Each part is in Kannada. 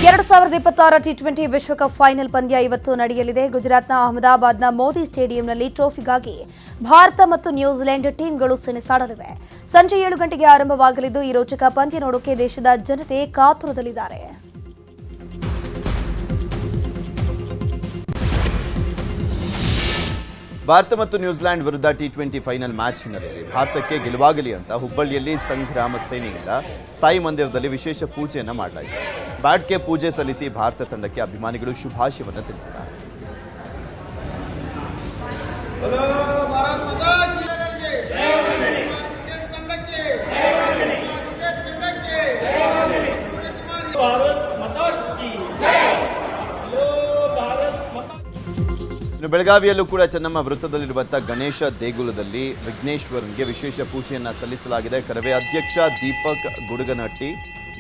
2026 ಟಿ20 ವಿಶ್ವಕಪ್ ಫೈನಲ್ ಪಂದ್ಯ ಇವತ್ತು ನಡೆಯಲಿದೆ. ಗುಜರಾತ್ನ ಅಹಮದಾಬಾದ್ನ ಮೋದಿ ಸ್ಟೇಡಿಯಂನಲ್ಲಿ ಟ್ರೋಫಿಗಾಗಿ ಭಾರತ ಮತ್ತು ನ್ಯೂಜಿಲೆಂಡ್ ಟೀಮ್ಗಳು ಸೆಣಸಾಡಲಿವೆ. ಸಂಜೆ 7 ಗಂಟೆಗೆ ಆರಂಭವಾಗಲಿದ್ದು ಈ ರೋಚಕ ಪಂದ್ಯ ನೋಡೋಕೆ ದೇಶದ ಜನತೆ ಕಾತುರದಲ್ಲಿದ್ದಾರೆ. ಭಾರತ ಮತ್ತು ನ್ಯೂಜಿಲೆಂಡ್ ವಿರುದ್ಧ ಟಿ20 ಫೈನಲ್ ಮ್ಯಾಚ್ ಹಿನ್ನೆಲೆಯಲ್ಲಿ ಭಾರತಕ್ಕೆ ಗೆಲುವಾಗಲಿ ಅಂತ ಹುಬ್ಬಳ್ಳಿಯಲ್ಲಿ ಸಂಗ್ರಾಮ ಸೇನೆಯಿಂದ ಸಾಯಿ ಮಂದಿರದಲ್ಲಿ ವಿಶೇಷ ಪೂಜೆಯನ್ನು ಮಾಡಲಾಯಿತು. ಬ್ಯಾಟ್ಗೆ ಪೂಜೆ ಸಲ್ಲಿಸಿ ಭಾರತ ತಂಡಕ್ಕೆ ಅಭಿಮಾನಿಗಳು ಶುಭಾಶಯವನ್ನು ತಿಳಿಸಿದ್ದಾರೆ. ಬೆಳಗಾವಿಯಲ್ಲೂ ಕೂಡ ಚೆನ್ನಮ್ಮ ವೃತ್ತದಲ್ಲಿರುವಂತಹ ಗಣೇಶ ದೇಗುಲದಲ್ಲಿ ವಿಘ್ನೇಶ್ವರನಿಗೆ ವಿಶೇಷ ಪೂಜೆಯನ್ನು ಸಲ್ಲಿಸಲಾಗಿದೆ. ಕರವೇ ಅಧ್ಯಕ್ಷ ದೀಪಕ್ ಗುಡುಗನಹಟ್ಟಿ,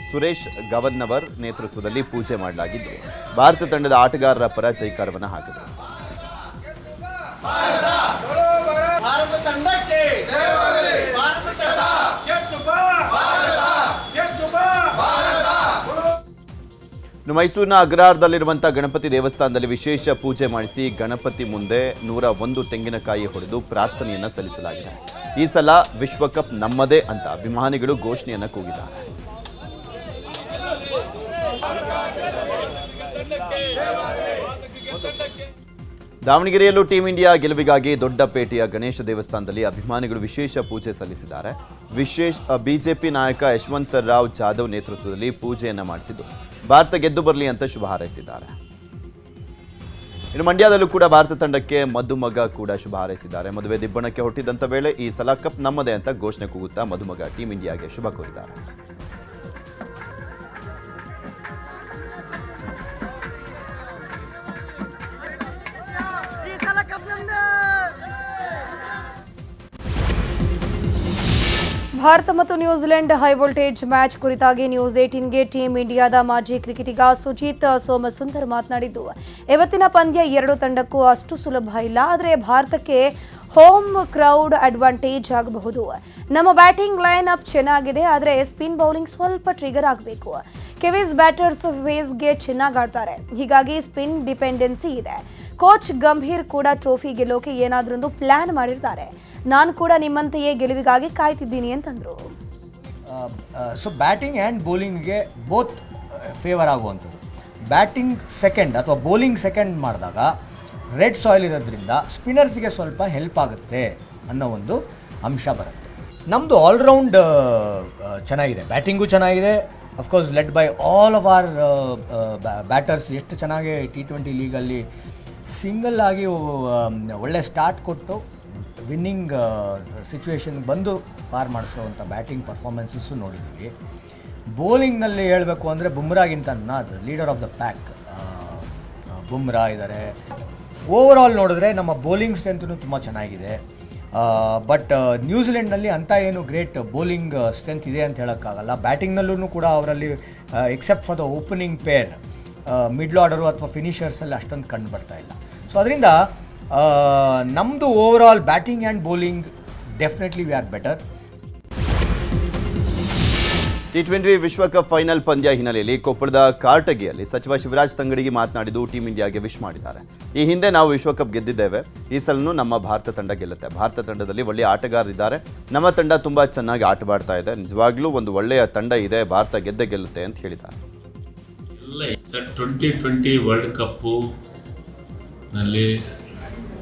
ಸುರೇಶ್ ಗವನ್ನವರ್ ನೇತೃತ್ವದಲ್ಲಿ ಪೂಜೆ ಮಾಡಲಾಗಿದ್ದು ಭಾರತ ತಂಡದ ಆಟಗಾರರ ಪರ ಜೈಕಾರವನ್ನು ಹಾಕಿದರು. ಮೈಸೂರಿನ ಅಗ್ರಹಾರದಲ್ಲಿರುವಂತಹ ಗಣಪತಿ ದೇವಸ್ಥಾನದಲ್ಲಿ ವಿಶೇಷ ಪೂಜೆ ಮಾಡಿಸಿ ಗಣಪತಿ ಮುಂದೆ 101 ತೆಂಗಿನಕಾಯಿ ಹೊಡೆದು ಪ್ರಾರ್ಥನೆಯನ್ನ ಸಲ್ಲಿಸಲಾಗಿದೆ. ಈ ಸಲ ವಿಶ್ವಕಪ್ ನಮ್ಮದೇ ಅಂತ ಅಭಿಮಾನಿಗಳು ಘೋಷಣೆಯನ್ನ ಕೂಗಿದ್ದಾರೆ. ದಾವಣಗೆರೆಯಲ್ಲೂ ಟೀಂ ಇಂಡಿಯಾ ಗೆಲುವಿಗಾಗಿ ದೊಡ್ಡಪೇಟೆಯ ಗಣೇಶ ದೇವಸ್ಥಾನದಲ್ಲಿ ಅಭಿಮಾನಿಗಳು ವಿಶೇಷ ಪೂಜೆ ಸಲ್ಲಿಸಿದ್ದಾರೆ. ಬಿಜೆಪಿ ನಾಯಕ ಯಶವಂತರಾವ್ ಜಾಧವ್ ನೇತೃತ್ವದಲ್ಲಿ ಪೂಜೆಯನ್ನ ಮಾಡಿಸಿದ್ದು ಭಾರತ ಗೆದ್ದು ಬರಲಿ ಅಂತ ಶುಭ ಹಾರೈಸಿದ್ದಾರೆ. ಇನ್ನು ಮಂಡ್ಯದಲ್ಲೂ ಕೂಡ ಭಾರತ ತಂಡಕ್ಕೆ ಮಧುಮಗ ಕೂಡ ಶುಭ ಹಾರೈಸಿದ್ದಾರೆ. ಮದುವೆ ದಿಬ್ಬಣಕ್ಕೆ ಹೊಟ್ಟಿದ್ದಂಥ ವೇಳೆ ಈ ಸಲ ಕಪ್ ನಮ್ಮದೇ ಅಂತ ಘೋಷಣೆ ಕೂಗುತ್ತಾ ಮಧುಮಗ ಟೀಂ ಇಂಡಿಯಾಗೆ ಶುಭ ಕೋರಿದ್ದಾರೆ. ಭಾರತ ಮತ್ತು ನ್ಯೂಜಿಲೆಂಡ್ ಹೈ ವೋಲ್ಟೇಜ್ ಮ್ಯಾಚ್ ಕುರಿತಾಗಿ ನ್ಯೂಸ್ 18ಗೆ ಟೀಂ ಇಂಡಿಯಾದ ಮಾಜಿ ಕ್ರಿಕೆಟಿಗ ಸುಜಿತ್ ಸೋಮಸುಂದರ್ ಮಾತನಾಡಿದ್ದು, ಇವತ್ತಿನ ಪಂದ್ಯ ಎರಡು ತಂಡಕ್ಕೂ ಅಷ್ಟು ಸುಲಭ ಇಲ್ಲ. ಆದರೆ ಭಾರತಕ್ಕೆ ಹೋಮ್ ಕ್ರೌಡ್ ಅಡ್ವಾಂಟೇಜ್ ಆಗಬಹುದು. ನಮ್ಮ ಬ್ಯಾಟಿಂಗ್ ಲೈನ್ ಅಪ್ ಚೆನ್ನಾಗಿದೆ, ಆದರೆ ಸ್ಪಿನ್ ಬೌಲಿಂಗ್ ಸ್ವಲ್ಪ ಟ್ರಿಗರ್ ಆಗಬೇಕು. ಕೆವಿಸ್ ಬ್ಯಾಟರ್ಸ್ ಫೇಸ್ಗೆ ಚೆನ್ನಾಗಿ ಆಡ್ತಾರೆ, ಹೀಗಾಗಿ ಸ್ಪಿನ್ ಡಿಪೆಂಡೆನ್ಸಿ ಇದೆ. ಕೋಚ್ ಗಂಭೀರ್ ಕೂಡ ಟ್ರೋಫಿ ಗೆಲ್ಲೋಕೆ ಏನಾದ್ರೊಂದು ಪ್ಲಾನ್ ಮಾಡಿರ್ತಾರೆ. ನಾನು ಕೂಡ ನಿಮ್ಮಂತೆಯೇ ಗೆಲುವಿಗಾಗಿ ಕಾಯ್ತಿದ್ದೀನಿ ಅಂತಂದ್ರು. ಸೊ ಬ್ಯಾಟಿಂಗ್ ಆ್ಯಂಡ್ ಬೌಲಿಂಗ್ಗೆ ಬೋತ್ ಫೇವರ್ ಆಗುವಂಥದ್ದು. ಬ್ಯಾಟಿಂಗ್ ಸೆಕೆಂಡ್ ಅಥವಾ ಬೌಲಿಂಗ್ ಸೆಕೆಂಡ್ ಮಾಡಿದಾಗ ರೆಡ್ ಸಾಯಿಲ್ ಇರೋದ್ರಿಂದ ಸ್ಪಿನ್ನರ್ಸಿಗೆ ಸ್ವಲ್ಪ ಹೆಲ್ಪ್ ಆಗುತ್ತೆ ಅನ್ನೋ ಒಂದು ಅಂಶ ಬರುತ್ತೆ. ನಮ್ಮದು ಆಲ್ರೌಂಡ್ ಚೆನ್ನಾಗಿದೆ, ಬ್ಯಾಟಿಂಗು ಚೆನ್ನಾಗಿದೆ. Of course led by all of our batters. ಎಷ್ಟು ಚೆನ್ನಾಗಿ ಟಿ20 ಲೀಗಲ್ಲಿ ಸಿಂಗಲ್ ಆಗಿ ಒಳ್ಳೆ ಸ್ಟಾರ್ಟ್ ಕೊಟ್ಟು ವಿನ್ನಿಂಗ್ ಸಿಚುವೇಶನ್ ಬಂದು ಪಾರ್ ಮಾಡಿಸೋವಂಥ ಬ್ಯಾಟಿಂಗ್ ಪರ್ಫಾರ್ಮೆನ್ಸಸ್ಸು ನೋಡಿದ್ದೀವಿ. ಬೌಲಿಂಗ್ನಲ್ಲಿ ಹೇಳಬೇಕು ಅಂದರೆ ಬುಮ್ರಾಗಿಂತ ಅದು leader of the pack Bumrah ಇದ್ದಾರೆ. ಓವರಾಲ್ ನೋಡಿದ್ರೆ ನಮ್ಮ ಬೌಲಿಂಗ್ ಸ್ಟ್ರೆಂತೂ ತುಂಬ ಚೆನ್ನಾಗಿದೆ. ಬಟ್ ನ್ಯೂಜಿಲೆಂಡ್ನಲ್ಲಿ ಅಂಥ ಏನು ಗ್ರೇಟ್ ಬೌಲಿಂಗ್ ಸ್ಟ್ರೆಂತ್ ಇದೆ ಅಂತ ಹೇಳೋಕ್ಕಾಗಲ್ಲ. ಬ್ಯಾಟಿಂಗ್ನಲ್ಲೂ ಕೂಡ ಅವರಲ್ಲಿ accept for the opening peer middle order ಅಥವಾ ಫಿನಿಷರ್ಸಲ್ಲಿ ಅಷ್ಟೊಂದು ಕಂಡು ಬರ್ತಾ ಇಲ್ಲ. ಸೊ ಅದರಿಂದ ನಮ್ಮದು overall batting and bowling definitely we are better. T20 ವಿಶ್ವಕಪ್ ಫೈನಲ್ ಪಂದ್ಯ ಹಿನ್ನೆಲೆಯಲ್ಲಿ ಕೊಪ್ಪಳದ ಕಾರಟಗಿಯಲ್ಲಿ ಸಚಿವ ಶಿವರಾಜ್ ತಂಗಡಗಿ ಮಾತನಾಡಿದ್ದು ಟೀಂ ಇಂಡಿಯಾಗೆ ವಿಶ್ ಮಾಡಿದ್ದಾರೆ. ಈ ಹಿಂದೆ ನಾವು ವಿಶ್ವಕಪ್ ಗೆದ್ದಿದ್ದೇವೆ, ಈ ಸಲನೂ ನಮ್ಮ ಭಾರತ ತಂಡ ಗೆಲ್ಲುತ್ತೆ. ಭಾರತ ತಂಡದಲ್ಲಿ ಒಳ್ಳೆಯ ಆಟಗಾರರಿದ್ದಾರೆ, ನಮ್ಮ ತಂಡ ತುಂಬ ಚೆನ್ನಾಗಿ ಆಟವಾಡ್ತಾ ಇದೆ. ನಿಜವಾಗ್ಲೂ ಒಂದು ಒಳ್ಳೆಯ ತಂಡ ಇದೆ, ಭಾರತ ಗೆದ್ದೇ ಗೆಲ್ಲುತ್ತೆ ಅಂತ ಹೇಳಿದ್ದಾರೆ. 2020 ವರ್ಲ್ಡ್ ಕಪ್ಪು ನಲ್ಲಿ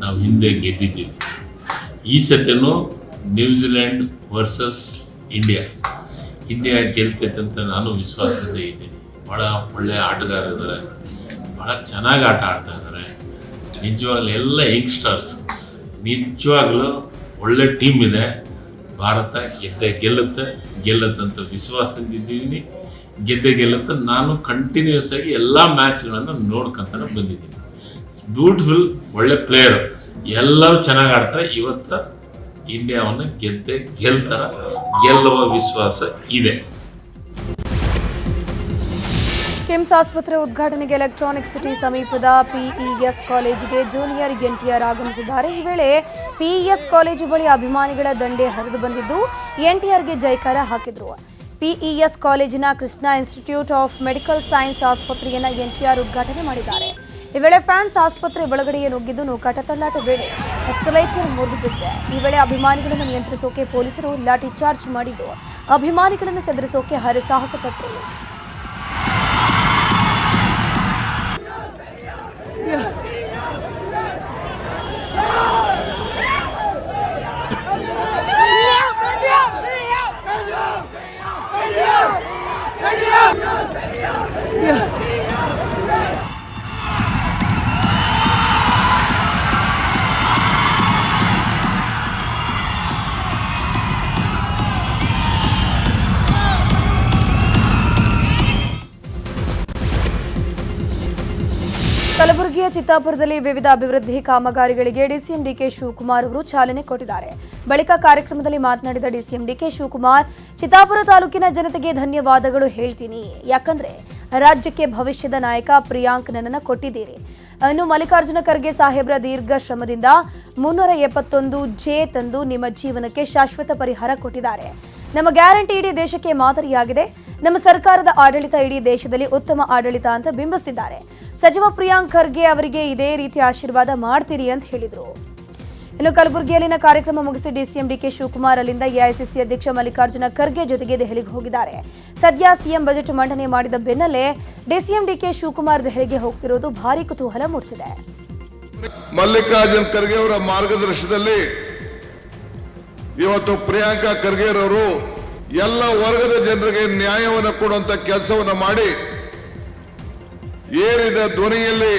ನಾವು ಹಿಂದೆ ಗೆದ್ದಿದ್ದೀವಿ. ಈ ಸತಿನೂ ನ್ಯೂಜಿಲೆಂಡ್ ವರ್ಸಸ್ ಇಂಡಿಯಾ ಗೆಲ್ತೈತೆ ಅಂತ ನಾನು ವಿಶ್ವಾಸದಿಂದ ಇದ್ದೀನಿ. ಭಾಳ ಒಳ್ಳೆಯ ಆಟಗಾರರಿದ್ದಾರೆ, ಭಾಳ ಚೆನ್ನಾಗಿ ಆಟ ಆಡ್ತಾ ಇದ್ದಾರೆ. ನಿಜವಾಗ್ಲೂ ಎಲ್ಲ ಯಂಗ್ಸ್ಟರ್ಸ್, ನಿಜವಾಗ್ಲೂ ಒಳ್ಳೆ ಟೀಮ್ ಇದೆ. ಭಾರತ ಗೆಲ್ಲುತ್ತಂತ ವಿಶ್ವಾಸದಿಂದಿದ್ದೀನಿ. ಗೆಲ್ಲುತ್ತೆ. ನಾನು ಕಂಟಿನ್ಯೂಸ್ ಆಗಿ ಎಲ್ಲ ಮ್ಯಾಚ್ಗಳನ್ನು ನೋಡ್ಕೊಂತಾನೆ ಬಂದಿದ್ದೀನಿ. ಬ್ಯೂಟಿಫುಲ್, ಒಳ್ಳೆ ಪ್ಲೇಯರ್, ಎಲ್ಲರೂ ಚೆನ್ನಾಗಿ ಆಡ್ತಾರೆ. ಇವತ್ತು ಇಂಡಿಯಾವನ್ನು ಗೆಲ್ತಾರೆ, ಗೆಲ್ಲುವ ವಿಶ್ವಾಸ ಇದೆ. ಕಿಮ್ಸ್ ಆಸ್ಪತ್ರೆ ಉದ್ಘಾಟನೆಗೆ ಎಲೆಕ್ಟ್ರಾನಿಕ್ ಸಿಟಿ ಸಮೀಪದ ಪಿಇಎಸ್ ಕಾಲೇಜಿಗೆ ಜೂನಿಯರ್ ಎನ್ಟಿಆರ್ ಆಗಮಿಸಿದ್ದಾರೆ. ಈ ವೇಳೆ ಪಿಇಎಸ್ ಕಾಲೇಜು ಬಳಿ ಅಭಿಮಾನಿಗಳ ದಂಡೆ ಹರಿದು ಬಂದಿದ್ದು ಎನ್ಟಿಆರ್ಗೆ ಜೈಕಾರ ಹಾಕಿದ್ರು. ಪಿಇಎಸ್ ಕಾಲೇಜಿನ Krishna institute of medical science ಆಸ್ಪತ್ರೆಯನ್ನು ಎನ್ಟಿಆರ್ ಉದ್ಘಾಟನೆ ಮಾಡಿದ್ದಾರೆ. ಈ ವೇಳೆ ಫ್ಯಾನ್ಸ್ ಆಸ್ಪತ್ರೆ ಒಳಗಡೆಯೇ ನುಗ್ಗಿದ್ದು ನೂಕಾಟ ತಳ್ಳಾಟ ವೇಳೆ ಎಸ್ಕಲೇಟರ್ ಮುರಿದು ಬಿದ್ದಿದೆ. ಈ ವೇಳೆ ಅಭಿಮಾನಿಗಳನ್ನು ನಿಯಂತ್ರಿಸೋಕೆ ಪೊಲೀಸರು ಲಾಠಿ ಚಾರ್ಜ್ ಮಾಡಿದ್ದು ಅಭಿಮಾನಿಗಳನ್ನು ಚದುರಿಸೋಕೆ ಹರಸಾಹಸ ಪಟ್ಟರು. ಕಲಬುರಗಿಯ ಚಿತ್ತಾಪುರದಲ್ಲಿ ವಿವಿಧ ಅಭಿವೃದ್ಧಿ ಕಾಮಗಾರಿಗಳಿಗೆ ಡಿಸಿಎಂ ಡಿಕೆ ಶಿವಕುಮಾರ್ ಅವರು ಚಾಲನೆ ಕೊಟ್ಟಿದ್ದಾರೆ. ಬಳಿಕ ಕಾರ್ಯಕ್ರಮದಲ್ಲಿ ಮಾತನಾಡಿದ ಡಿಸಿಎಂ ಡಿಕೆ ಶಿವಕುಮಾರ್, ಚಿತ್ತಾಪುರ ತಾಲೂಕಿನ ಜನತೆಗೆ ಧನ್ಯವಾದಗಳು ಹೇಳ್ತೀನಿ. ಯಾಕಂದ್ರೆ ರಾಜ್ಯಕ್ಕೆ ಭವಿಷ್ಯದ ನಾಯಕ ಪ್ರಿಯಾಂಕ್ ನನ್ನನ್ನು ಕೊಟ್ಟಿದ್ದೀರಿ. ಇನ್ನು ಮಲ್ಲಿಕಾರ್ಜುನ ಖರ್ಗೆ ಸಾಹೇಬ್ರ ದೀರ್ಘ ಶ್ರಮದಿಂದ 371 ತಂದು ನಿಮ್ಮ ಜೀವನಕ್ಕೆ ಶಾಶ್ವತ ಪರಿಹಾರ ಕೊಟ್ಟಿದ್ದಾರೆ. ನಮ್ಮ ಗ್ಯಾರಂಟಿ ಇಡೀ ದೇಶಕ್ಕೆ ಮಾದರಿಯಾಗಿದೆ. ನಮ್ಮ ಸರ್ಕಾರದ ಆಡಳಿತ ಇಡೀ ದೇಶದಲ್ಲಿ ಉತ್ತಮ ಆಡಳಿತ ಅಂತ ಬಿಂಬಿಸಿದ್ದಾರೆ. ಸಚಿವ ಪ್ರಿಯಾಂಕ್ ಖರ್ಗೆ ಅವರಿಗೆ ಇದೇ ರೀತಿ ಆಶೀರ್ವಾದ ಮಾಡ್ತೀರಿ ಅಂತ ಹೇಳಿದರು. ಇನ್ನು ಕಲಬುರಗಿಯಲ್ಲಿನ ಕಾರ್ಯಕ್ರಮ ಮುಗಿಸಿ ಡಿಸಿಎಂ ಡಿಕೆ ಶಿವಕುಮಾರ್ ಅಲ್ಲಿಂದ ಎಐಸಿಸಿ ಅಧ್ಯಕ್ಷ ಮಲ್ಲಿಕಾರ್ಜುನ ಖರ್ಗೆ ಜೊತೆಗೆ ದೆಹಲಿಗೆ ಹೋಗಿದ್ದಾರೆ. ಸದ್ಯ ಸಿಎಂ ಬಜೆಟ್ ಮಂಡನೆ ಮಾಡಿದ ಬೆನ್ನಲ್ಲೇ ಡಿಸಿಎಂ ಡಿಕೆ ಶಿವಕುಮಾರ್ ದೆಹಲಿಗೆ ಹೋಗ್ತಿರೋದು ಭಾರಿ ಕುತೂಹಲ ಮೂಡಿಸಿದೆ. ಮಲ್ಲಿಕಾರ್ಜುನ ಖರ್ಗೆ ಅವರ ಮಾರ್ಗದರ್ಶನದಲ್ಲಿ ಇವತ್ತು ಪ್ರಿಯಾಂಕಾ ಖರ್ಗೆ ಅವರು ಎಲ್ಲ ವರ್ಗದ ಜನರಿಗೆ ನ್ಯಾಯವನ್ನು ಕೊಡುವಂತ ಕೆಲಸವನ್ನು ಮಾಡಿ ಏರಿದ ಧ್ವನಿಯಲ್ಲಿ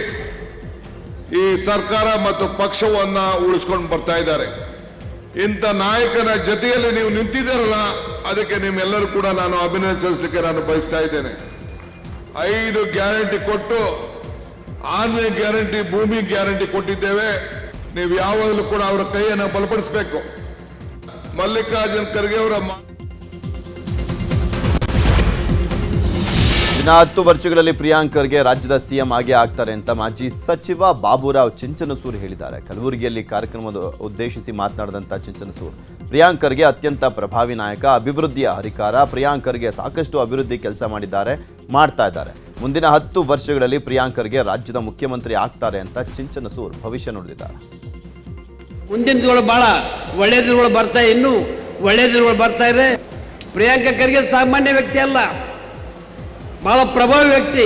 ಈ ಸರ್ಕಾರ ಮತ್ತು ಪಕ್ಷವನ್ನ ಉಳಿಸ್ಕೊಂಡು ಬರ್ತಾ ಇದ್ದಾರೆ. ಇಂಥ ನಾಯಕನ ಜೊತೆಯಲ್ಲಿ ನೀವು ನಿಂತಿದ್ದೀರಲ್ಲ, ಅದಕ್ಕೆ ನಿಮ್ಮೆಲ್ಲರೂ ಕೂಡ ನಾನು ಅಭಿನಂದಿಸಲಿಕ್ಕೆ ನಾನು ಬಯಸ್ತಾ ಇದ್ದೇನೆ. 5 ಗ್ಯಾರಂಟಿ ಕೊಟ್ಟು 6ನೇ ಗ್ಯಾರಂಟಿ ಭೂಮಿ ಗ್ಯಾರಂಟಿ ಕೊಟ್ಟಿದ್ದೇವೆ. ನೀವು ಯಾವಾಗಲೂ ಕೂಡ ಅವರ ಕೈಯನ್ನು ಬಲಪಡಿಸಬೇಕು. ಮಲ್ಲಿಕಾರ್ಜುನ ಖರ್ಗೆ ಅವರ ಇನ್ನು 10 ವರ್ಷಗಳಲ್ಲಿ ಪ್ರಿಯಾಂಕ್ ಖರ್ಗೆ ರಾಜ್ಯದ ಸಿಎಂ ಆಗೇ ಆಗ್ತಾರೆ ಅಂತ ಮಾಜಿ ಸಚಿವ ಬಾಬುರಾವ್ ಚಿಂಚನಸೂರ್ ಹೇಳಿದ್ದಾರೆ. ಕಲಬುರಗಿಯಲ್ಲಿ ಕಾರ್ಯಕ್ರಮದ ಉದ್ದೇಶಿಸಿ ಮಾತನಾಡಿದಂಥ ಚಿಂಚನಸೂರ್, ಪ್ರಿಯಾಂಕ್ ಖರ್ಗೆ ಅತ್ಯಂತ ಪ್ರಭಾವಿ ನಾಯಕ, ಅಭಿವೃದ್ಧಿಯ ಹರಿಕಾರ. ಪ್ರಿಯಾಂಕ್ ಖರ್ಗೆ ಸಾಕಷ್ಟು ಅಭಿವೃದ್ಧಿ ಕೆಲಸ ಮಾಡ್ತಾ ಇದ್ದಾರೆ. ಮುಂದಿನ 10 ವರ್ಷಗಳಲ್ಲಿ ಪ್ರಿಯಾಂಕ್ ಖರ್ಗೆ ರಾಜ್ಯದ ಮುಖ್ಯಮಂತ್ರಿ ಆಗ್ತಾರೆ ಅಂತ ಚಿಂಚನಸೂರ್ ಭವಿಷ್ಯ ನುಡಿದಿದ್ದಾರೆ. ಮುಂದಿನ ದಿನಗಳು ಬಹಳ ಒಳ್ಳೆಯ ದಿನಗಳು ಇನ್ನೂ ಒಳ್ಳೆಯ ದಿನಗಳು ಬರ್ತಾ ಇದೆ. ಪ್ರಿಯಾಂಕಾ ಖರ್ಗೆ ಸಾಮಾನ್ಯ ವ್ಯಕ್ತಿ ಅಲ್ಲ, ಬಹಳ ಪ್ರಭಾವಿ ವ್ಯಕ್ತಿ,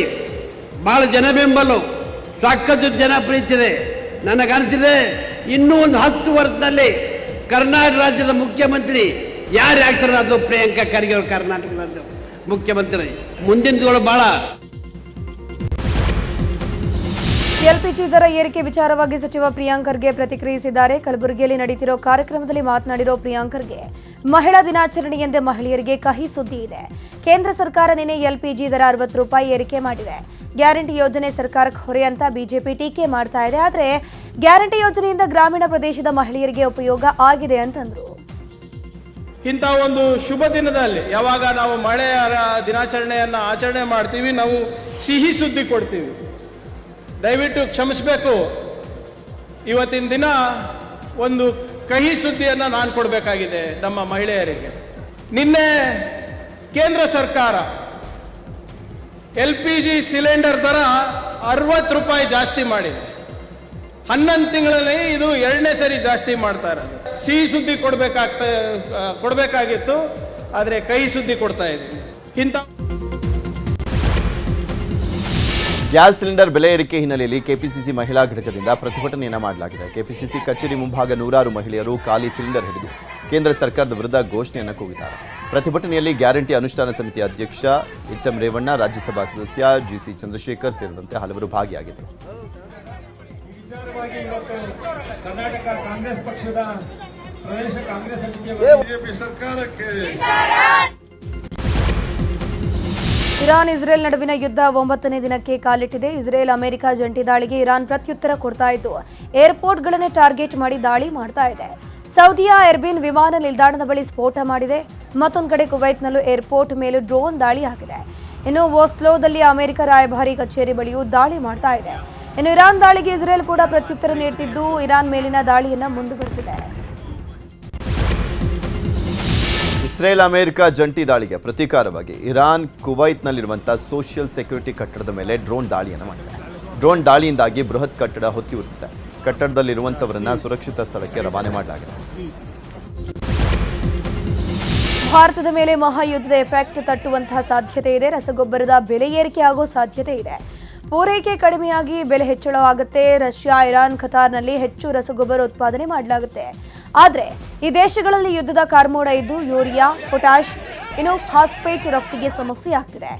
ಬಹಳ ಜನಬೆಂಬಲು, ಸಾಕಷ್ಟು ಜನ ಪ್ರೀತಿ ಇದೆ. ನನಗನ್ಸಿದೆ ಇನ್ನೂ ಒಂದು 10 ವರ್ಷದಲ್ಲಿ ಕರ್ನಾಟಕ ರಾಜ್ಯದ ಮುಖ್ಯಮಂತ್ರಿ ಯಾರು ಆಗ್ತಾರೆ ಅದು ಪ್ರಿಯಾಂಕಾ ಖರ್ಗೆ ಅವರು ಕರ್ನಾಟಕ ರಾಜ್ಯದ ಮುಖ್ಯಮಂತ್ರಿ. ಮುಂದಿನ ದಿನಗಳು ಬಹಳ. ಎಲ್ಪಿಜಿ ದರ ಏರಿಕೆ ವಿಚಾರವಾಗಿ ಸಚಿವ ಪ್ರಿಯಾಂಕ್ ಖರ್ಗೆ ಪ್ರತಿಕ್ರಿಯಿಸಿದ್ದಾರೆ. ಕಲಬುರಗಿಯಲ್ಲಿ ನಡೆಯುತ್ತಿರೋ ಕಾರ್ಯಕ್ರಮದಲ್ಲಿ ಮಾತನಾಡಿರೋ ಪ್ರಿಯಾಂಕ್ ಖರ್ಗೆ, ಮಹಿಳಾ ದಿನಾಚರಣೆಯಂದೇ ಮಹಿಳೆಯರಿಗೆ ಕಹಿ ಸುದ್ದಿ ಇದೆ. ಕೇಂದ್ರ ಸರ್ಕಾರ ನಿನ್ನೆ ಎಲ್ಪಿಜಿ ದರ 60 ರೂಪಾಯಿ ಏರಿಕೆ ಮಾಡಿದೆ. ಗ್ಯಾರಂಟಿ ಯೋಜನೆ ಸರ್ಕಾರಕ್ಕೆ ಹೊರೆ ಅಂತ ಬಿಜೆಪಿ ಟೀಕೆ ಮಾಡ್ತಾ ಇದೆ. ಆದರೆ ಗ್ಯಾರಂಟಿ ಯೋಜನೆಯಿಂದ ಗ್ರಾಮೀಣ ಪ್ರದೇಶದ ಮಹಿಳೆಯರಿಗೆ ಉಪಯೋಗ ಆಗಿದೆ ಅಂತಂದ್ರು. ಇಂಥ ಒಂದು ಶುಭ ದಿನದಲ್ಲಿ ಯಾವಾಗ ನಾವು ಮಹಿಳೆಯರ ದಿನಾಚರಣೆಯನ್ನು ಆಚರಣೆ ಮಾಡ್ತೀವಿ, ನಾವು ಸಿಹಿ ಸುದ್ದಿ ಕೊಡ್ತೀವಿ. ದಯವಿಟ್ಟು ಕ್ಷಮಿಸಬೇಕು, ಇವತ್ತಿನ ದಿನ ಒಂದು ಕಹಿ ಸುದ್ದಿಯನ್ನು ನಾನು ಕೊಡಬೇಕಾಗಿದೆ ನಮ್ಮ ಮಹಿಳೆಯರಿಗೆ. ನಿನ್ನೆ ಕೇಂದ್ರ ಸರ್ಕಾರ LPG ಸಿಲಿಂಡರ್ ದರ 60 ರೂಪಾಯಿ ಜಾಸ್ತಿ ಮಾಡಿದೆ. 11 ತಿಂಗಳಲ್ಲಿ ಇದು 2ನೇ ಸರಿ ಜಾಸ್ತಿ ಮಾಡ್ತಾ ಇರೋದು. ಸಿಹಿ ಸುದ್ದಿ ಕೊಡಬೇಕಾಗಿತ್ತು, ಆದರೆ ಕಹಿ ಸುದ್ದಿ ಕೊಡ್ತಾ ಇದ್ದೀನಿ. ಇಂಥ ಗ್ಯಾಸ್ ಸಿಲಿಂಡರ್ ಬೆಲೆ ಏರಿಕೆ ಹಿನ್ನೆಲೆಯಲ್ಲಿ ಕೆಪಿಸಿಸಿ ಮಹಿಳಾ ಘಟಕದಿಂದ ಪ್ರತಿಭಟನೆಯನ್ನು ಮಾಡಲಾಗಿದೆ. ಕೆಪಿಸಿಸಿ ಕಚೇರಿ ಮುಂಭಾಗ 100 ಮಹಿಳೆಯರು ಖಾಲಿ ಸಿಲಿಂಡರ್ ಹಿಡಿದು ಕೇಂದ್ರ ಸರ್ಕಾರದ ವಿರುದ್ಧ ಘೋಷಣೆಯನ್ನು ಕೂಗಿದ್ದಾರೆ. ಪ್ರತಿಭಟನೆಯಲ್ಲಿ ಗ್ಯಾರಂಟಿ ಅನುಷ್ಠಾನ ಸಮಿತಿ ಅಧ್ಯಕ್ಷ HM ರೇವಣ್ಣ, ರಾಜ್ಯಸಭಾ ಸದಸ್ಯ GC ಚಂದ್ರಶೇಖರ್ ಸೇರಿದಂತೆ ಹಲವರು ಭಾಗಿಯಾಗಿದ್ದರು. ಕರ್ನಾಟಕ ಕಾಂಗ್ರೆಸ್ ಪಕ್ಷದ ಪ್ರದೇಶ ಕಾಂಗ್ರೆಸ್ ಬಿಜೆಪಿ ಸರ್ಕಾರಕ್ಕೆ ಇರಾನ್ ಇಸ್ರೇಲ್ ನಡುವಿನ ಯುದ್ಧ 9ನೇ ದಿನಕ್ಕೆ ಕಾಲಿಟ್ಟಿದೆ. ಇಸ್ರೇಲ್ ಅಮೆರಿಕ ಜಂಟಿ ದಾಳಿಗೆ ಇರಾನ್ ಪ್ರತ್ಯುತ್ತರ ಕೊಡ್ತಾ ಇದ್ದು ಏರ್ಪೋರ್ಟ್ಗಳನ್ನೇ ಟಾರ್ಗೆಟ್ ಮಾಡಿ ದಾಳಿ ಮಾಡ್ತಾ ಇದೆ. ಸೌದಿಯ ಎರ್ಬಿನ್ ವಿಮಾನ ನಿಲ್ದಾಣದ ಬಳಿ ಸ್ಫೋಟ ಮಾಡಿದೆ. ಮತ್ತೊಂದು ಕಡೆ ಕುವೈತ್ನಲ್ಲೂ ಏರ್ಪೋರ್ಟ್ ಮೇಲೂ ಡ್ರೋನ್ ದಾಳಿ ಆಗಿದೆ. ಇನ್ನು ಓಸ್ಲೋದಲ್ಲಿ ಅಮೆರಿಕ ರಾಯಭಾರಿ ಕಚೇರಿ ಬಳಿಯೂ ದಾಳಿ ಮಾಡ್ತಾ ಇದೆ. ಇನ್ನು ಇರಾನ್ ದಾಳಿಗೆ ಇಸ್ರೇಲ್ ಕೂಡ ಪ್ರತ್ಯುತ್ತರ ನೀಡುತ್ತಿದ್ದು ಇರಾನ್ ಮೇಲಿನ ದಾಳಿಯನ್ನು ಮುಂದುವರೆಸಿದೆ. ಇಸ್ರೇಲ್ ಅಮೆರಿಕ ಜಂಟಿ ದಾಳಿಗೆ ಪ್ರತೀಕಾರವಾಗಿ ಇರಾನ್ ಕುವೈತ್ನಲ್ಲಿರುವಂಥ ಸೋಷಿಯಲ್ ಸೆಕ್ಯೂರಿಟಿ ಕಟ್ಟಡದ ಮೇಲೆ ಡ್ರೋನ್ ದಾಳಿಯನ್ನು ಮಾಡಿದೆ. ಡ್ರೋನ್ ದಾಳಿಯಿಂದಾಗಿ ಬೃಹತ್ ಕಟ್ಟಡ ಹೊತ್ತಿ ಉರಿದಿದೆ. ಕಟ್ಟಡದಲ್ಲಿರುವಂಥವರನ್ನ ಸುರಕ್ಷಿತ ಸ್ಥಳಕ್ಕೆ ರವಾನೆ ಮಾಡಲಾಗಿದೆ. ಭಾರತದ ಮೇಲೆ ಮಹಾಯುದ್ಧದ ಎಫೆಕ್ಟ್ ತಟ್ಟುವಂತಹ ಸಾಧ್ಯತೆ ಇದೆ. ರಸಗೊಬ್ಬರದ ಬೆಲೆ ಏರಿಕೆ ಆಗೋ ಸಾಧ್ಯತೆ ಇದೆ. ಪೂರೈಕೆ ಕಡಿಮೆಯಾಗಿ ಬೆಲೆ ಹೆಚ್ಚಳವಾಗುತ್ತೆ. ರಷ್ಯಾ, ಇರಾನ್, ಖತಾರ್ನಲ್ಲಿ ಹೆಚ್ಚು ರಸಗೊಬ್ಬರ ಉತ್ಪಾದನೆ ಮಾಡಲಾಗುತ್ತೆ. ಆದರೆ ಈ ದೇಶಗಳಲ್ಲಿ ಯುದ್ಧದ ಕಾರ್ಮೋಡ ಇದ್ದು ಯೂರಿಯಾ, ಪೊಟ್ಯಾಶ್, ಇನ್ನು ಫಾಸ್ಫೇಟ್ ರಫ್ತಿಗೆ ಸಮಸ್ಯೆ ಆಗ್ತಿದೆ.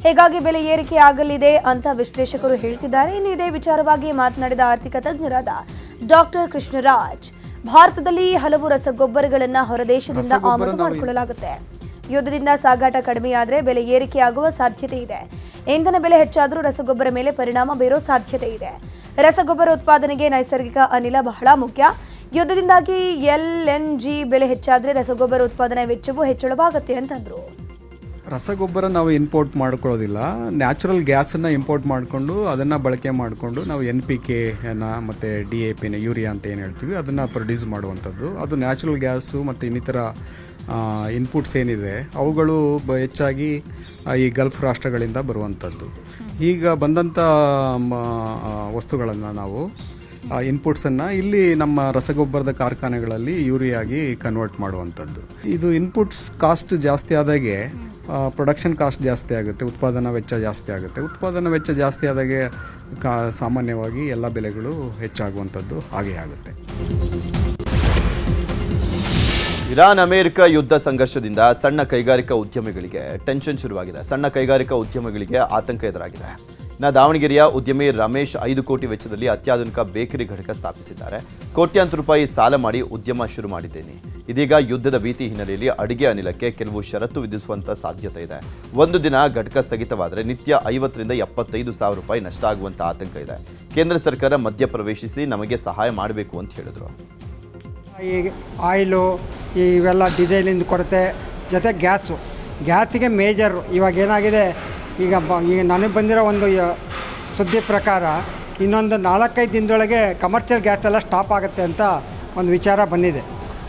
ಹೀಗಾಗಿ ಬೆಲೆ ಏರಿಕೆ ಆಗಲಿದೆ ಅಂತ ವಿಶ್ಲೇಷಕರು ಹೇಳ್ತಿದ್ದಾರೆ. ಇನ್ನು ಇದೇ ವಿಚಾರವಾಗಿ ಮಾತನಾಡಿದ ಆರ್ಥಿಕ ತಜ್ಞರಾದ ಡಾಕ್ಟರ್ ಕೃಷ್ಣರಾಜ್, ಭಾರತದಲ್ಲಿ ಹಲವು ರಸಗೊಬ್ಬರಗಳನ್ನು ಹೊರದೇಶದಿಂದ ಆಮದು ಮಾಡಿಕೊಳ್ಳಲಾಗುತ್ತೆ. ಯುದ್ಧದಿಂದ ಸಾಗಾಟ ಕಡಿಮೆಯಾದರೆ ಬೆಲೆ ಏರಿಕೆಯಾಗುವ ಸಾಧ್ಯತೆ ಇದೆ. ಇಂಧನ ಬೆಲೆ ಹೆಚ್ಚಾದರೂ ರಸಗೊಬ್ಬರ ಮೇಲೆ ಪರಿಣಾಮ ಬೀರೋ ಸಾಧ್ಯತೆ ಇದೆ. ರಸಗೊಬ್ಬರ ಉತ್ಪಾದನೆಗೆ ನೈಸರ್ಗಿಕ ಅನಿಲ ಬಹಳ ಮುಖ್ಯ. ಯುದ್ಧದಿಂದಾಗಿ LNG ಬೆಲೆ ಹೆಚ್ಚಾದರೆ ರಸಗೊಬ್ಬರ ಉತ್ಪಾದನೆ ವೆಚ್ಚವೂ ಹೆಚ್ಚಳವಾಗುತ್ತೆ ಅಂತಂದ್ರು. ರಸಗೊಬ್ಬರ ನಾವು ಇಂಪೋರ್ಟ್ ಮಾಡ್ಕೊಳ್ಳೋದಿಲ್ಲ. ನ್ಯಾಚುರಲ್ ಗ್ಯಾಸನ್ನು ಇಂಪೋರ್ಟ್ ಮಾಡಿಕೊಂಡು ಅದನ್ನು ಬಳಕೆ ಮಾಡಿಕೊಂಡು ನಾವು NPKನ ಮತ್ತು DAPನ ಯೂರಿಯಾ ಅಂತ ಏನು ಹೇಳ್ತೀವಿ ಅದನ್ನು ಪ್ರೊಡ್ಯೂಸ್ ಮಾಡುವಂಥದ್ದು. ಅದು ನ್ಯಾಚುರಲ್ ಗ್ಯಾಸು ಮತ್ತು ಇನ್ನಿತರ ಇನ್ಪುಟ್ಸ್ ಏನಿದೆ ಅವುಗಳು ಹೆಚ್ಚಾಗಿ ಈ ಗಲ್ಫ್ ರಾಷ್ಟ್ರಗಳಿಂದ ಬರುವಂಥದ್ದು. ಈಗ ಬಂದಂಥ ವಸ್ತುಗಳನ್ನು ನಾವು ಇನ್ಪುಟ್ಸನ್ನು ಇಲ್ಲಿ ನಮ್ಮ ರಸಗೊಬ್ಬರದ ಕಾರ್ಖಾನೆಗಳಲ್ಲಿ ಯೂರಿಯಾಗಿ ಕನ್ವರ್ಟ್ ಮಾಡುವಂಥದ್ದು. ಇದು ಇನ್ಪುಟ್ಸ್ ಕಾಸ್ಟ್ ಜಾಸ್ತಿ ಆದಾಗೆ ಪ್ರೊಡಕ್ಷನ್ ಕಾಸ್ಟ್ ಜಾಸ್ತಿ ಆಗುತ್ತೆ, ಉತ್ಪಾದನಾ ವೆಚ್ಚ ಜಾಸ್ತಿ ಆಗುತ್ತೆ. ಉತ್ಪಾದನಾ ವೆಚ್ಚ ಜಾಸ್ತಿ ಆದಾಗೆ ಸಾಮಾನ್ಯವಾಗಿ ಎಲ್ಲ ಬೆಲೆಗಳು ಹೆಚ್ಚಾಗುವಂಥದ್ದು ಹಾಗೇ ಆಗುತ್ತೆ. ಇರಾನ್ ಅಮೆರಿಕ ಯುದ್ಧ ಸಂಘರ್ಷದಿಂದ ಸಣ್ಣ ಕೈಗಾರಿಕಾ ಉದ್ಯಮಿಗಳಿಗೆ ಟೆನ್ಷನ್ ಶುರುವಾಗಿದೆ. ಸಣ್ಣ ಕೈಗಾರಿಕಾ ಉದ್ಯಮಿಗಳಿಗೆ ಆತಂಕ ಎದುರಾಗಿದೆ. ದಾವಣಗೆರೆಯ ಉದ್ಯಮಿ ರಮೇಶ್ 5 ಕೋಟಿ ವೆಚ್ಚದಲ್ಲಿ ಅತ್ಯಾಧುನಿಕ ಬೇಕರಿ ಘಟಕ ಸ್ಥಾಪಿಸಿದ್ದಾರೆ. ಕೋಟ್ಯಾಂತರ ರೂಪಾಯಿ ಸಾಲ ಮಾಡಿ ಉದ್ಯಮ ಶುರು ಮಾಡಿದ್ದೇನೆ. ಇದೀಗ ಯುದ್ಧದ ಭೀತಿ ಹಿನ್ನೆಲೆಯಲ್ಲಿ ಅಡುಗೆ ಅನಿಲಕ್ಕೆ ಕೆಲವು ಷರತ್ತು ವಿಧಿಸುವಂತ ಸಾಧ್ಯತೆ ಇದೆ. ಒಂದು ದಿನ ಘಟಕ ಸ್ಥಗಿತವಾದರೆ ನಿತ್ಯ 50 ರಿಂದ 75 ಸಾವಿರ ರೂಪಾಯಿ ನಷ್ಟ ಆಗುವಂತ ಆತಂಕ ಇದೆ. ಕೇಂದ್ರ ಸರ್ಕಾರ ಮಧ್ಯ ಪ್ರವೇಶಿಸಿ ನಮಗೆ ಸಹಾಯ ಮಾಡಬೇಕು ಅಂತ ಹೇಳಿದ್ರು. ಈ ಆಯಿಲು ಇವೆಲ್ಲ ಡಿಸೈಲಿಂದ ಕೊರತೆ ಜೊತೆ ಗ್ಯಾಸಿಗೆ ಮೇಜರ್ ಇವಾಗ ಏನಾಗಿದೆ, ಈಗ ನನಗೆ ಬಂದಿರೋ ಒಂದು ಸುದ್ದಿ ಪ್ರಕಾರ ಇನ್ನೊಂದು 4-5 ದಿನದೊಳಗೆ ಕಮರ್ಷಿಯಲ್ ಗ್ಯಾಸ್ ಎಲ್ಲ ಸ್ಟಾಪ್ ಆಗುತ್ತೆ ಅಂತ ಒಂದು ವಿಚಾರ ಬಂದಿದೆ.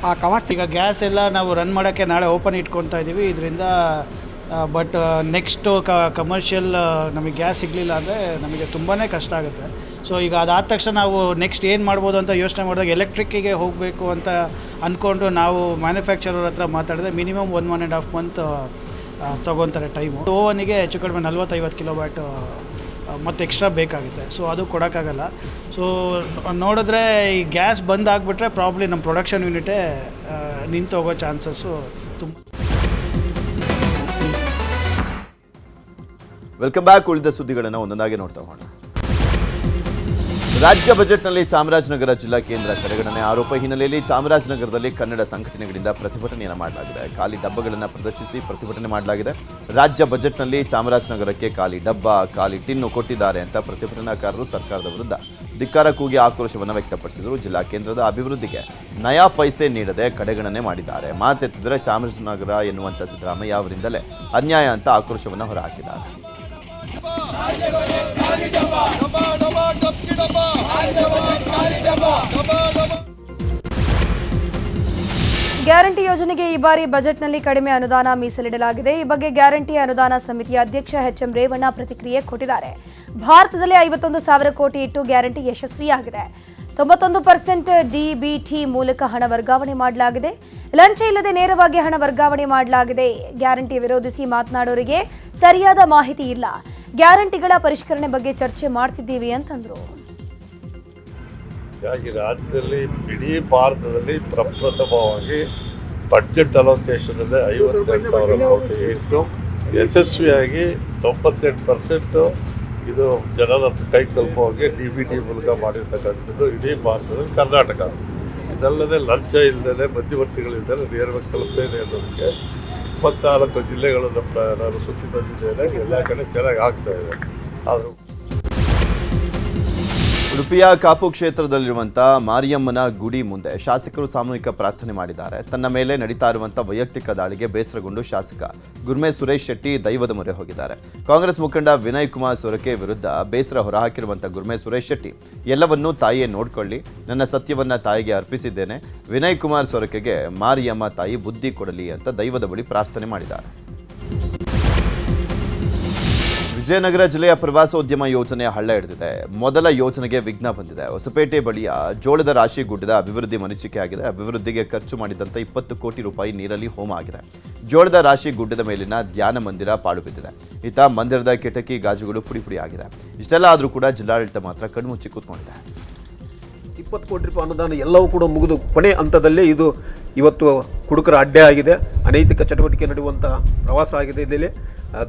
ಆ ಈಗ ಗ್ಯಾಸ್ ಎಲ್ಲ ನಾವು ರನ್ ಮಾಡೋಕ್ಕೆ ನಾಳೆ ಓಪನ್ ಇಟ್ಕೊತಾ ಇದ್ದೀವಿ. ಇದರಿಂದ ಬಟ್ ನೆಕ್ಸ್ಟು ಕಮರ್ಷಿಯಲ್ ನಮಗೆ ಗ್ಯಾಸ್ ಸಿಗಲಿಲ್ಲ ಅಂದರೆ ನಮಗೆ ತುಂಬಾ ಕಷ್ಟ ಆಗುತ್ತೆ. ಸೊ ಈಗ ಅದಾದ ತಕ್ಷಣ ನಾವು ನೆಕ್ಸ್ಟ್ ಏನು ಮಾಡ್ಬೋದು ಅಂತ ಯೋಚನೆ ಮಾಡಿದಾಗ ಎಲೆಕ್ಟ್ರಿಕ್ಕಿಗೆ ಹೋಗಬೇಕು ಅಂತ ಅಂದ್ಕೊಂಡು ನಾವು ಮ್ಯಾನುಫ್ಯಾಕ್ಚರರ್ ಹತ್ರ ಮಾತಾಡಿದ್ರೆ ಮಿನಿಮಮ್ 1.5 ಮಂತ್ ತೊಗೊತಾರೆ ಟೈಮು. ಓವನಿಗೆ ಹೆಚ್ಚು ಕಡಿಮೆ 40-50 ಕಿಲೋವ್ಯಾಟ್ ಮತ್ತು ಎಕ್ಸ್ಟ್ರಾ ಬೇಕಾಗುತ್ತೆ. ಸೊ ಅದು ಕೊಡೋಕ್ಕಾಗಲ್ಲ. ಸೊ ನೋಡಿದ್ರೆ ಈ ಗ್ಯಾಸ್ ಬಂದ್ ಆಗಿಬಿಟ್ರೆ ಪ್ರಾಬ್ಲಿ ನಮ್ಮ ಪ್ರೊಡಕ್ಷನ್ ಯೂನಿಟೇ ನಿಂತು ಹೋಗೋ ಚಾನ್ಸಸ್ಸು ತುಂಬ. Welcome back. ಉಳಿದ ಸುದ್ದಿಗಳನ್ನು ಒಂದೊಂದಾಗಿ ನೋಡ್ತಾ ಹೋಗೋಣ. ರಾಜ್ಯ ಬಜೆಟ್ನಲ್ಲಿ ಚಾಮರಾಜನಗರ ಜಿಲ್ಲಾ ಕೇಂದ್ರ ಕಡೆಗಣನೆ ಆರೋಪ ಹಿನ್ನೆಲೆಯಲ್ಲಿ ಚಾಮರಾಜನಗರದಲ್ಲಿ ಕನ್ನಡ ಸಂಘಟನೆಗಳಿಂದ ಪ್ರತಿಭಟನೆಯನ್ನು ಮಾಡಲಾಗಿದೆ. ಖಾಲಿ ಡಬ್ಬಗಳನ್ನು ಪ್ರದರ್ಶಿಸಿ ಪ್ರತಿಭಟನೆ ಮಾಡಲಾಗಿದೆ. ರಾಜ್ಯ ಬಜೆಟ್ನಲ್ಲಿ ಚಾಮರಾಜನಗರಕ್ಕೆ ಖಾಲಿ ಡಬ್ಬ, ಖಾಲಿ ಟಿನ್ನು ಕೊಟ್ಟಿದ್ದಾರೆ ಅಂತ ಪ್ರತಿಭಟನಾಕಾರರು ಸರ್ಕಾರದ ವಿರುದ್ಧ ಧಿಕ್ಕಾರ ಕೂಗಿ ಆಕ್ರೋಶವನ್ನು ವ್ಯಕ್ತಪಡಿಸಿದರು. ಜಿಲ್ಲಾ ಕೇಂದ್ರದ ಅಭಿವೃದ್ಧಿಗೆ ನಯಾ ಪೈಸೆ ನೀಡದೆ ಕಡೆಗಣನೆ ಮಾಡಿದ್ದಾರೆ. ಮಾತೆತ್ತಿದರೆ ಚಾಮರಾಜನಗರ ಎನ್ನುವಂಥ ಸಿದ್ದರಾಮಯ್ಯ ಅವರಿಂದಲೇ ಅನ್ಯಾಯ ಅಂತ ಆಕ್ರೋಶವನ್ನು ಹೊರಹಾಕಿದ್ದಾರೆ. ಗ್ಯಾರಂಟಿ ಯೋಜನೆಗೆ ಈ ಬಾರಿ ಬಜೆಟ್ನಲ್ಲಿ ಕಡಿಮೆ ಅನುದಾನ ಮೀಸಲಿಡಲಾಗಿದೆ. ಈ ಬಗ್ಗೆ ಗ್ಯಾರಂಟಿ ಅನುದಾನ ಸಮಿತಿಯ ಅಧ್ಯಕ್ಷ HM ರೇವಣ್ಣ ಪ್ರತಿಕ್ರಿಯೆ ಕೊಟ್ಟಿದ್ದಾರೆ. ಭಾರತದಲ್ಲಿ 51,000 ಕೋಟಿ ಇಟ್ಟು ಗ್ಯಾರಂಟಿ ಯಶಸ್ವಿಯಾಗಿದೆ. 91% DBT ಮೂಲಕ ಹಣ ವರ್ಗಾವಣೆ ಮಾಡಲಾಗಿದೆ. ಲಂಚ ಇಲ್ಲದೆ ನೇರವಾಗಿ ಹಣ ವರ್ಗಾವಣೆ ಮಾಡಲಾಗಿದೆ. ಗ್ಯಾರಂಟಿ ವಿರೋಧಿಸಿ ಮಾತನಾಡೋರಿಗೆ ಸರಿಯಾದ ಮಾಹಿತಿ ಇಲ್ಲ. ಗ್ಯಾರಂಟಿಗಳ ಪರಿಷ್ಕರಣೆ ಬಗ್ಗೆ ಚರ್ಚೆ ಮಾಡ್ತಿದ್ದೀವಿ ಅಂತಂದ್ರು. ಹೀಗಾಗಿ ರಾಜ್ಯದಲ್ಲಿ ಇಡೀ ಭಾರತದಲ್ಲಿ ಪ್ರಪ್ರಥಮವಾಗಿ ಬಡ್ಜೆಟ್ ಅಲೋಕೇಶನಲ್ಲಿ 52,000 ಕೋಟಿ ಇಟ್ಟು ಯಶಸ್ವಿಯಾಗಿ 98% ಇದು ಜನರ ಕೈ ತಲುಪುವಾಗೆ DBT ಮೂಲಕ ಮಾಡಿರ್ತಕ್ಕಂಥದ್ದು ಇಡೀ ಭಾರತದಲ್ಲಿ ಕರ್ನಾಟಕ. ಇದಲ್ಲದೆ ಲಂಚ ಇಲ್ಲದೆ ಮಧ್ಯವರ್ತಿಗಳಿಲ್ಲದೆ ನೇರವಾಗಿ ತಲುಪ್ತೇನೆ ಅನ್ನೋದಕ್ಕೆ 24 ಜಿಲ್ಲೆಗಳನ್ನು ನಾನು ಸುತ್ತಿ ಬಂದಿದ್ದೇನೆ. ಎಲ್ಲ ಕಡೆ ಚೆನ್ನಾಗಿ ಆಗ್ತಾ ಇದೆ. ಆದರೂ ಉಡುಪಿಯ ಕಾಪು ಕ್ಷೇತ್ರದಲ್ಲಿರುವಂಥ ಮಾರಿಯಮ್ಮನ ಗುಡಿ ಮುಂದೆ ಶಾಸಕರು ಸಾಮೂಹಿಕ ಪ್ರಾರ್ಥನೆ ಮಾಡಿದ್ದಾರೆ. ತನ್ನ ಮೇಲೆ ನಡೀತಾ ಇರುವಂಥ ವೈಯಕ್ತಿಕ ದಾಳಿಗೆ ಬೇಸರಗೊಂಡು ಶಾಸಕ ಗುರ್ಮೆ ಸುರೇಶ್ ಶೆಟ್ಟಿ ದೈವದ ಮೊರೆ ಹೋಗಿದ್ದಾರೆ. ಕಾಂಗ್ರೆಸ್ ಮುಖಂಡ ವಿನಯ್ ಕುಮಾರ್ ಸೊರಕೆ ವಿರುದ್ಧ ಬೇಸರ ಹೊರಹಾಕಿರುವಂಥ ಗುರ್ಮೆ ಸುರೇಶ್ ಶೆಟ್ಟಿ, ಎಲ್ಲವನ್ನೂ ತಾಯಿಯೇ ನೋಡ್ಕೊಳ್ಳಿ, ನನ್ನ ಸತ್ಯವನ್ನ ತಾಯಿಗೆ ಅರ್ಪಿಸಿದ್ದೇನೆ, ವಿನಯ್ ಕುಮಾರ್ ಸೊರಕೆಗೆ ಮಾರಿಯಮ್ಮ ತಾಯಿ ಬುದ್ಧಿ ಕೊಡಲಿ ಅಂತ ದೈವದ ಬಳಿ ಪ್ರಾರ್ಥನೆ ಮಾಡಿದ್ದಾರೆ. ವಿಜಯನಗರ ಜಿಲ್ಲೆಯ ಪ್ರವಾಸೋದ್ಯಮ ಯೋಜನೆ ಹಳ್ಳ ಹಿಡಿದಿದೆ. ಮೊದಲ ಯೋಜನೆಗೆ ವಿಘ್ನ ಬಂದಿದೆ. ಹೊಸಪೇಟೆ ಬಳಿಯ ಜೋಳದ ರಾಶಿ ಗುಡ್ಡದ ಅಭಿವೃದ್ಧಿ ಮರೀಚಿಕೆ ಆಗಿದೆ. ಅಭಿವೃದ್ಧಿಗೆ ಖರ್ಚು ಮಾಡಿದಂಥ 20 ಕೋಟಿ ರೂಪಾಯಿ ನೀರಲ್ಲಿ ಹೋಮ ಆಗಿದೆ. ಜೋಳದ ರಾಶಿ ಗುಡ್ಡದ ಮೇಲಿನ ಧ್ಯಾನ ಮಂದಿರ ಪಾಳು ಬಿದ್ದಿದೆ. ಈತ ಮಂದಿರದ ಕಿಟಕಿ ಗಾಜುಗಳು ಪುಡಿ ಆಗಿದೆ. ಇಷ್ಟೆಲ್ಲ ಆದರೂ ಕೂಡ ಜಿಲ್ಲಾಡಳಿತ ಮಾತ್ರ ಕಣ್ಮುಚ್ಚಿ ಕೂತ್ಕೊಂಡಿದೆ. 20 ಕೋಟಿ ರೂಪಾಯಿ ಅನುದಾನ ಎಲ್ಲವೂ ಕೂಡ ಮುಗಿದು ಕೊನೆ ಹಂತದಲ್ಲಿ ಇದು ಇವತ್ತು ಕುಡುಕರ ಅಡ್ಡೆ ಆಗಿದೆ. ಅನೈತಿಕ ಚಟುವಟಿಕೆ ನಡೆಯುವಂಥ ಪ್ರವಾಸ ಆಗಿದೆ. ಇದರಲ್ಲಿ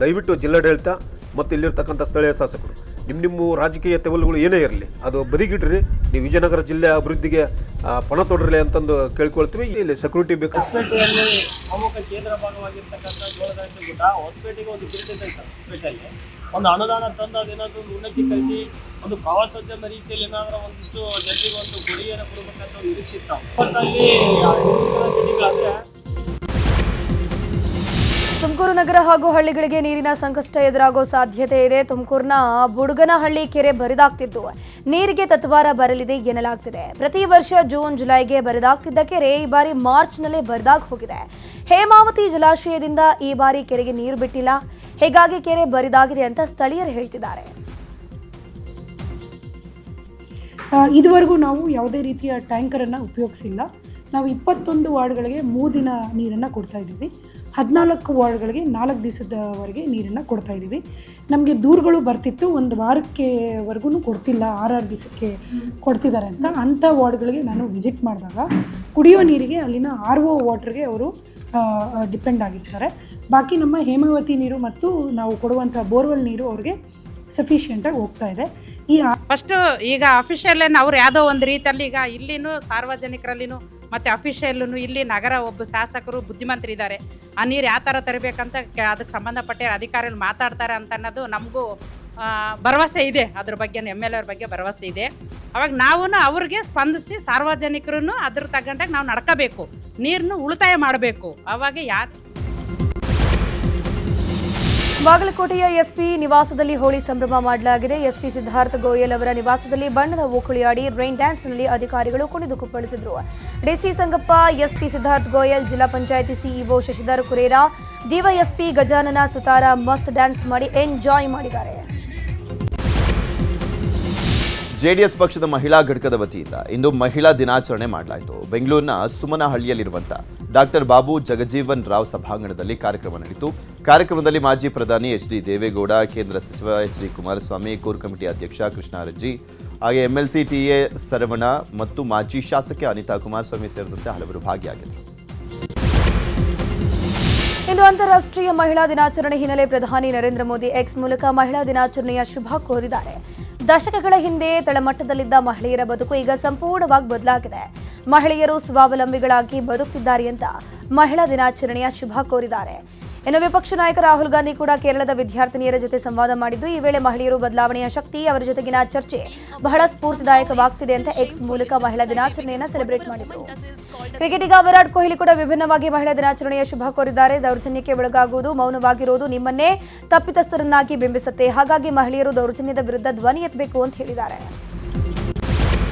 ದಯವಿಟ್ಟು ಜಿಲ್ಲಾಡಳಿತ ಮತ್ತು ಇಲ್ಲಿರ್ತಕ್ಕಂಥ ಸ್ಥಳೀಯ ಶಾಸಕರು ನಿಮ್ಮ ರಾಜಕೀಯ ತೆವಲುಗಳು ಏನೇ ಇರಲಿ ಅದು ಬದಿಗಿಡ್ರಿ, ನೀವು ವಿಜಯನಗರ ಜಿಲ್ಲೆ ಅಭಿವೃದ್ಧಿಗೆ ಪಣ ತೊಡರಲಿ ಅಂತಂದು ಕೇಳ್ಕೊಳ್ತೀವಿ. ಇಲ್ಲಿ ಸೆಕ್ಯೂರಿಟಿ ಬೇಕು. ಹೊಸಪೇಟೆಯಲ್ಲಿ ಪ್ರಮುಖ ಕೇಂದ್ರ ಭಾಗವಾಗಿರ್ತಕ್ಕಂಥ ಜೋಳದ ಗುಡ್ಡ ಹೊಸಪೇಟೆಗೆ ಒಂದು ಕಿರೀಟದ ಹೊಸಪೇಟೆಯಲ್ಲಿ ಒಂದು ಅನುದಾನ ತಂದು ಅದೇನಾದರೂ ಒಂದು ಉನ್ನತೀಕರಿಸಿ ಒಂದು ಪ್ರವಾಸೋದ್ಯಮ ರೀತಿಯಲ್ಲಿ ಏನಾದರೂ ಒಂದಿಷ್ಟು ಜನರಿಗೆ ಒಂದು ಗುರಿಯನ್ನು ಕೊಡಬೇಕಂತ ನಿರೀಕ್ಷಿಸ್ತಾವೆ. ತುಮಕೂರು ನಗರ ಹಾಗೂ ಹಳ್ಳಿಗಳಿಗೆ ನೀರಿನ ಸಂಕಷ್ಟ ಎದುರಾಗೋ ಸಾಧ್ಯತೆ ಇದೆ. ತುಮಕೂರಿನ ಬುಡುಗನಹಳ್ಳಿ ಕೆರೆ ಬರಿದಾಗ್ತಿದ್ದು ನೀರಿಗೆ ತತ್ವಾರ ಬರಲಿದೆ ಎನ್ನಲಾಗ್ತಿದೆ. ಪ್ರತಿ ವರ್ಷ ಜೂನ್ ಜುಲೈಗೆ ಬರಿದಾಗ್ತಿದ್ದ ಕೆರೆ ಈ ಬಾರಿ ಮಾರ್ಚ್ನಲ್ಲೇ ಬರಿದಾಗಿ ಹೋಗಿದೆ. ಹೇಮಾವತಿ ಜಲಾಶಯದಿಂದ ಈ ಬಾರಿ ಕೆರೆಗೆ ನೀರು ಬಿಟ್ಟಿಲ್ಲ, ಹೀಗಾಗಿ ಕೆರೆ ಬರಿದಾಗಿದೆ ಅಂತ ಸ್ಥಳೀಯರು ಹೇಳ್ತಿದ್ದಾರೆ. ಇದುವರೆಗೂ ನಾವು ಯಾವುದೇ ರೀತಿಯ ಟ್ಯಾಂಕರನ್ನು ಉಪಯೋಗಿಸಿಲ್ಲ. ನಾವು 21 ವಾರ್ಡ್ಗಳಿಗೆ 3 ದಿನ ನೀರನ್ನು ಕೊಡ್ತಾ ಇದ್ದೀವಿ. 14 ವಾರ್ಡ್ಗಳಿಗೆ 4 ದಿವಸದವರೆಗೆ ನೀರನ್ನು ಕೊಡ್ತಾ ಇದ್ದೀವಿ. ನಮಗೆ ದೂರುಗಳು ಬರ್ತಿತ್ತು, ಒಂದು ವಾರಕ್ಕೆವರೆಗೂ ಕೊಡ್ತಿಲ್ಲ, 6 ದಿವಸಕ್ಕೆ ಕೊಡ್ತಿದ್ದಾರೆ ಅಂತ. ಅಂಥ ವಾರ್ಡ್ಗಳಿಗೆ ನಾನು ವಿಸಿಟ್ ಮಾಡಿದಾಗ ಕುಡಿಯೋ ನೀರಿಗೆ ಅಲ್ಲಿನ RO ವಾಟರ್ಗೆ ಅವರು ಡಿಪೆಂಡ್ ಆಗಿರ್ತಾರೆ. ಬಾಕಿ ನಮ್ಮ ಹೇಮಾವತಿ ನೀರು ಮತ್ತು ನಾವು ಕೊಡುವಂಥ ಬೋರ್ವೆಲ್ ನೀರು ಅವ್ರಿಗೆ ಸಫಿಷಿಯೆಂಟಾಗಿ ಹೋಗ್ತಾ ಇದೆ. ಫಸ್ಟು ಈಗ ಅಫಿಷಿಯಲ್ಲೇನು ಅವ್ರು ಯಾವುದೋ ಒಂದು ರೀತಿಯಲ್ಲಿ ಈಗ ಇಲ್ಲಿನೂ ಸಾರ್ವಜನಿಕರಲ್ಲಿನೂ ಮತ್ತು ಅಫಿಷಿಯಲ್ಲೂ ಇಲ್ಲಿ ನಗರ ಒಬ್ಬ ಶಾಸಕರು ಬುದ್ಧಿವಂತರಿದ್ದಾರೆ. ಆ ನೀರು ಯಾವ ಥರ ತರಬೇಕಂತ ಅದಕ್ಕೆ ಸಂಬಂಧಪಟ್ಟ ಅಧಿಕಾರಿಗಳು ಮಾತಾಡ್ತಾರೆ ಅಂತ ಅನ್ನೋದು ನಮಗೂ ಭರವಸೆ ಇದೆ. ಅದ್ರ ಬಗ್ಗೆ MLA ಅವ್ರ ಬಗ್ಗೆ ಭರವಸೆ ಇದೆ. ಅವಾಗ ನಾವು ಅವ್ರಿಗೆ ಸ್ಪಂದಿಸಿ ಸಾರ್ವಜನಿಕರು ಅದ್ರ ತಗೊಂಡಾಗ ನಾವು ನಡ್ಕೋಬೇಕು, ನೀರನ್ನು ಉಳಿತಾಯ ಮಾಡಬೇಕು. ಅವಾಗ ಬಾಗಲಕೋಟೆಯ ಎಸ್ಪಿ ನಿವಾಸದಲ್ಲಿ ಹೋಳಿ ಸಂಭ್ರಮ ಮಾಡಲಾಗಿದೆ. ಎಸ್ಪಿ ಸಿದ್ಧಾರ್ಥ ಗೋಯಲ್ ಅವರ ನಿವಾಸದಲ್ಲಿ ಬಣ್ಣದ ಓಕುಳಿಯಾಡಿ ರೈನ್ ಡ್ಯಾನ್ಸ್ನಲ್ಲಿ ಅಧಿಕಾರಿಗಳು ಕುಣಿದು ಕುಪ್ಪಳಿಸಿದರು. ಡಿಸಿ ಸಂಗಪ್ಪ, ಎಸ್ಪಿ ಸಿದ್ಧಾರ್ಥ ಗೋಯಲ್, ಜಿಲ್ಲಾ ಪಂಚಾಯಿತಿ ಸಿಇಒ ಶಶಿಧರ್ ಕುರೇರಾ, ಡಿವೈಎಸ್ಪಿ ಗಜಾನನ ಸುತಾರ ಮಸ್ತ್ ಡ್ಯಾನ್ಸ್ ಮಾಡಿ ಎಂಜಾಯ್ ಮಾಡಿದ್ದಾರೆ. ಜೆಡಿಎಸ್ ಪಕ್ಷದ ಮಹಿಳಾ ಘಟಕದ ವತಿಯಿಂದ ಇಂದು ಮಹಿಳಾ ದಿನಾಚರಣೆ ಮಾಡಲಾಯಿತು. ಬೆಂಗಳೂರಿನ ಸುಮನಹಳ್ಳಿಯಲ್ಲಿರುವಂಥ ಡಾಕ್ಟರ್ ಬಾಬು ಜಗಜೀವನ್ ರಾವ್ ಸಭಾಂಗಣದಲ್ಲಿ ಕಾರ್ಯಕ್ರಮ ನಡೆಯಿತು. ಕಾರ್ಯಕ್ರಮದಲ್ಲಿ ಮಾಜಿ ಪ್ರಧಾನಿ HD ದೇವೇಗೌಡ, ಕೇಂದ್ರ ಸಚಿವ HD ಕುಮಾರಸ್ವಾಮಿ, ಕೋರ್ ಕಮಿಟಿ ಅಧ್ಯಕ್ಷ ಕೃಷ್ಣಾರೆಡ್ಡಿ, ಹಾಗೆ MLC TA ಸರವಣ ಮತ್ತು ಮಾಜಿ ಶಾಸಕಿ ಅನಿತಾ ಕುಮಾರಸ್ವಾಮಿ ಸೇರಿದಂತೆ ಹಲವರು ಭಾಗಿಯಾಗಿದ್ದರು. ಇಂದು ಅಂತಾರಾಷ್ಟ್ರೀಯ ಮಹಿಳಾ ದಿನಾಚರಣೆ ಹಿನ್ನೆಲೆ ಪ್ರಧಾನಿ ನರೇಂದ್ರ ಮೋದಿ ಎಕ್ಸ್ ಮೂಲಕ ಮಹಿಳಾ ದಿನಾಚರಣೆಯ ಶುಭ ಕೋರಿದ್ದಾರೆ. ದಶಕಗಳ ಹಿಂದೆ ತಳಮಟ್ಟದಲ್ಲಿದ್ದ ಮಹಿಳೆಯರ ಬದುಕು ಈಗ ಸಂಪೂರ್ಣವಾಗಿ ಬದಲಾಗಿದೆ. ಮಹಿಳೆಯರು ಸ್ವಾವಲಂಬಿಗಳಾಗಿ ಬದುಕುತ್ತಿದ್ದಾರೆ ಅಂತ ಮಹಿಳಾ ದಿನಾಚರಣೆಯ ಶುಭ ಕೋರಿದ್ದಾರೆ. ಇನ್ನು ವಿಪಕ್ಷ ನಾಯಕ ರಾಹುಲ್ ಗಾಂಧಿ ಕೂಡ ಕೇರಳದ ವಿದ್ಯಾರ್ಥಿನಿಯರ ಜೊತೆ ಸಂವಾದ ಮಾಡಿದ್ದು, ಈ ವೇಳೆ ಮಹಿಳೆಯರು ಬದಲಾವಣೆಯ ಶಕ್ತಿ, ಅವರ ಜೊತೆಗಿನ ಚರ್ಚೆ ಬಹಳ ಸ್ಫೂರ್ತಿದಾಯಕವಾಗ್ತಿದೆ ಅಂತ ಎಕ್ಸ್ ಮೂಲಕ ಮಹಿಳಾ ದಿನಾಚರಣೆಯನ್ನು ಸೆಲೆಬ್ರೇಟ್ ಮಾಡಿದರು. ಕ್ರಿಕೆಟಿಗ ವಿರಾಟ್ ಕೊಹ್ಲಿ ಕೂಡ ವಿಭಿನ್ನವಾಗಿ ಮಹಿಳಾ ದಿನಾಚರಣೆಯ ಶುಭ ಕೋರಿದ್ದಾರೆ. ದೌರ್ಜನ್ಯಕ್ಕೆ ಒಳಗಾಗುವುದು, ಮೌನವಾಗಿರುವುದು ನಿಮ್ಮನ್ನೇ ತಪ್ಪಿತಸ್ಥರನ್ನಾಗಿ ಬಿಂಬಿಸುತ್ತೆ. ಹಾಗಾಗಿ ಮಹಿಳೆಯರು ದೌರ್ಜನ್ಯದ ವಿರುದ್ಧ ಧ್ವನಿ ಎತ್ತಬೇಕು ಅಂತ ಹೇಳಿದ್ದಾರೆ.